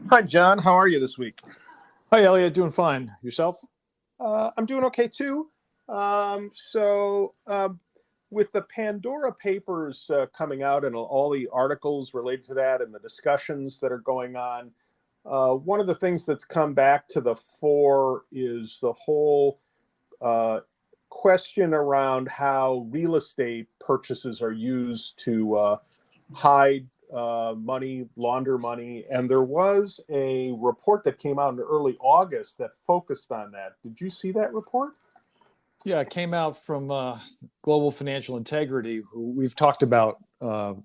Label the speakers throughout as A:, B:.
A: Hi, John. How are you this week?
B: Hi, Elliot. Doing fine. Yourself?
A: I'm doing okay too. With the Pandora Papers coming out and all the articles related to that and the discussions that are going on, one of the things that's come back to the fore is the whole uh, question around how real estate purchases are used to hide money, launder money. And there was a report that came out in early August that focused on that. Did you see that report?
B: Yeah, it came out from Global Financial Integrity, who we've talked about a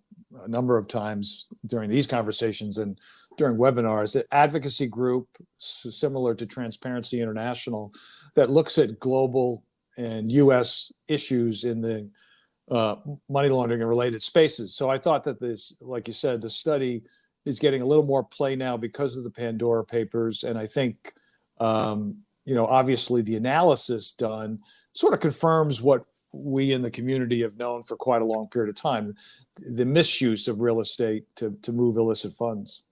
B: number of times during these conversations and during webinars. An advocacy group similar to Transparency International that looks at global and U.S. issues in the money laundering and related spaces. So I thought that this, like you said, the study is getting a little more play now because of the Pandora Papers. And I think, obviously the analysis done sort of confirms what we in the community have known for quite a long period of time, the misuse of real estate to move illicit funds.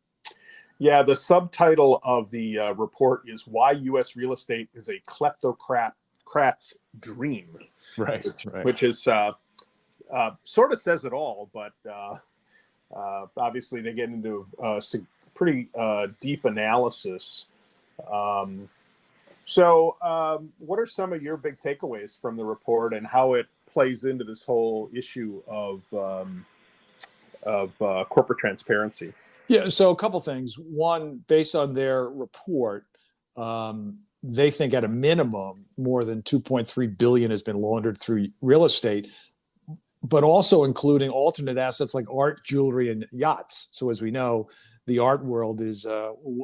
A: Yeah, the subtitle of the report is Why U.S. Real Estate is a Kleptocrat's Dream.
B: Right.
A: Which is sort of says it all, but obviously they get into pretty deep analysis. What are some of your big takeaways from the report and how it plays into this whole issue of corporate transparency?
B: Yeah, so a couple things. One, based on their report, they think at a minimum more than 2.3 billion has been laundered through real estate, but also including alternate assets like art, jewelry, and yachts. So as we know, the art world is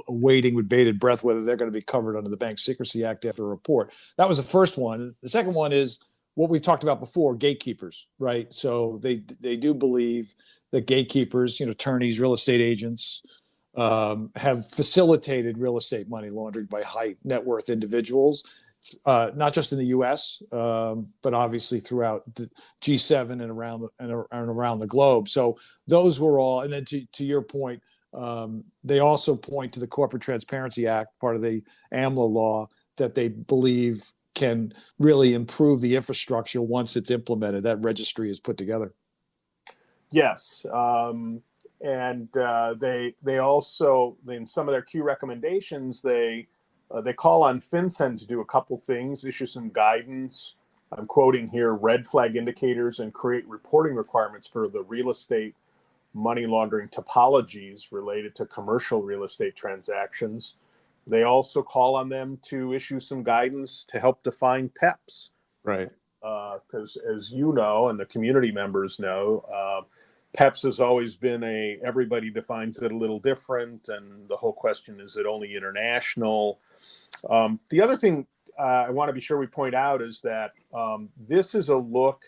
B: waiting with bated breath whether they're going to be covered under the Bank Secrecy Act after a report. That was the first one. The second one is what we've talked about before, gatekeepers, right? So they do believe that gatekeepers, attorneys, real estate agents, have facilitated real estate money laundering by high net worth individuals, not just in the U.S., but obviously throughout the G7 and around the globe. So those were all. And then to your point, they also point to the Corporate Transparency Act, part of the AMLA law, that they believe can really improve the infrastructure once it's implemented. That registry is put together.
A: Yes. They also, in some of their key recommendations, they call on FinCEN to do a couple things, issue some guidance. I'm quoting here, red flag indicators, and create reporting requirements for the real estate money laundering topologies related to commercial real estate transactions. They also call on them to issue some guidance to help define PEPs.
B: Right.
A: Because as you know, and the community members know, PEPs has always been everybody defines it a little different, and the whole question is it only international? The other thing I want to be sure we point out is that this is a look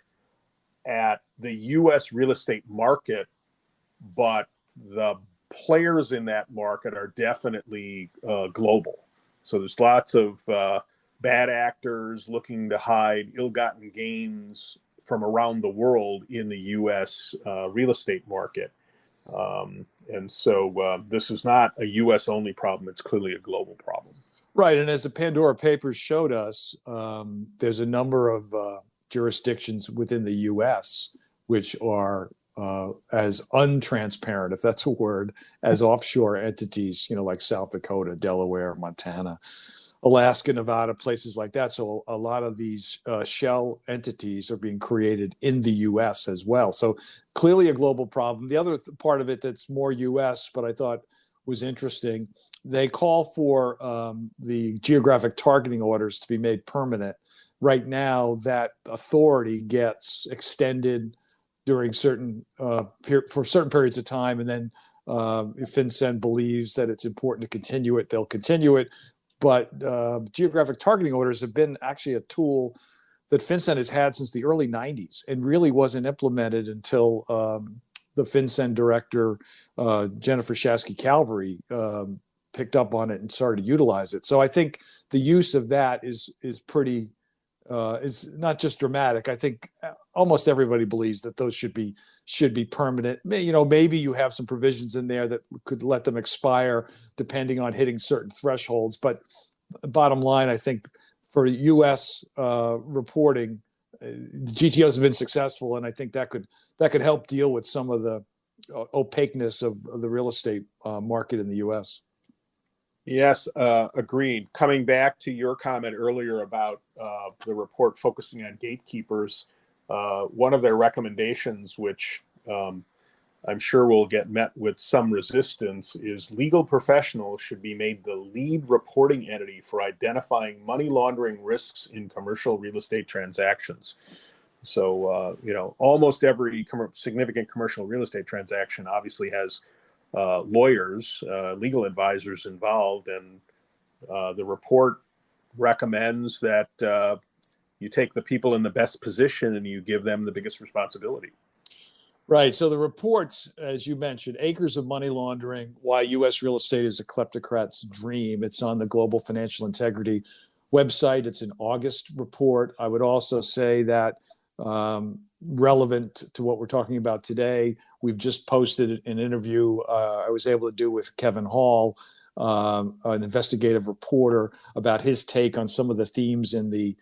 A: at the U.S. real estate market, but the players in that market are definitely global. So there's lots of bad actors looking to hide ill-gotten gains from around the world in the U.S. Real estate market. This is not a U.S. only problem. It's clearly a global problem.
B: Right. And as the Pandora Papers showed us, there's a number of jurisdictions within the U.S. which are as untransparent, if that's a word, as offshore entities, like South Dakota, Delaware, Montana, Alaska, Nevada, places like that. So a lot of these shell entities are being created in the U.S. as well. So clearly a global problem. The other part of it that's more U.S., but I thought was interesting, they call for the geographic targeting orders to be made permanent. Right now, that authority gets extended during for certain periods of time, and then if FinCEN believes that it's important to continue it, they'll continue it. But geographic targeting orders have been actually a tool that FinCEN has had since the early 90s and really wasn't implemented until the FinCEN director, Jennifer Shasky-Calvary, picked up on it and started to utilize it. So I think the use of that is pretty is not just dramatic. I think almost everybody believes that those should be permanent. Maybe you have some provisions in there that could let them expire depending on hitting certain thresholds. But bottom line, I think for U.S. Reporting, the GTOs have been successful, and I think that could help deal with some of the opaqueness of the real estate market in the U.S.
A: Yes, agreed. Coming back to your comment earlier about the report focusing on gatekeepers, one of their recommendations, which I'm sure will get met with some resistance, is legal professionals should be made the lead reporting entity for identifying money laundering risks in commercial real estate transactions. So, almost every significant commercial real estate transaction obviously has lawyers, legal advisors involved, and the report recommends that you take the people in the best position and you give them the biggest responsibility.
B: Right. So the reports, as you mentioned, Acres of Money Laundering, Why U.S. Real Estate is a Kleptocrat's Dream. It's on the Global Financial Integrity website. It's an August report. I would also say that relevant to what we're talking about today, we've just posted an interview I was able to do with Kevin Hall, an investigative reporter, about his take on some of the themes in the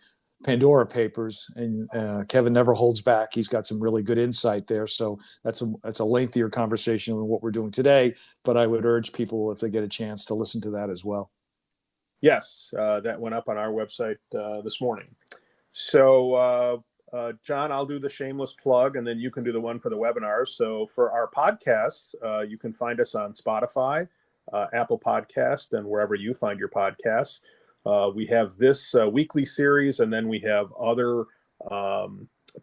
B: Pandora Papers, and Kevin never holds back. He's got some really good insight there. So that's a lengthier conversation than what we're doing today, but I would urge people, if they get a chance, to listen to that as well.
A: Yes, that went up on our website this morning. So, John, I'll do the shameless plug, and then you can do the one for the webinar. So for our podcasts, you can find us on Spotify, Apple Podcast, and wherever you find your podcasts. We have this weekly series, and then we have other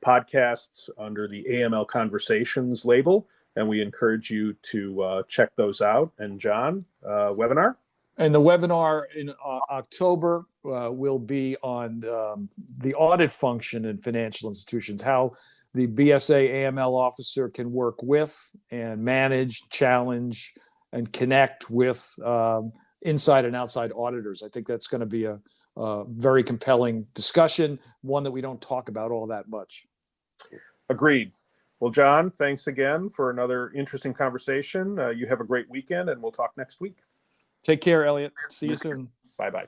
A: podcasts under the AML Conversations label, and we encourage you to check those out. And John, webinar?
B: And the webinar in October will be on the audit function in financial institutions, how the BSA AML officer can work with and manage, challenge, and connect with inside and outside auditors. I think that's going to be a very compelling discussion, one that we don't talk about all that much. Agreed.
A: Well, John, thanks again for another interesting conversation. You have a great weekend, and we'll talk next week.
B: Take care, Elliot. See you soon.
A: Bye-bye.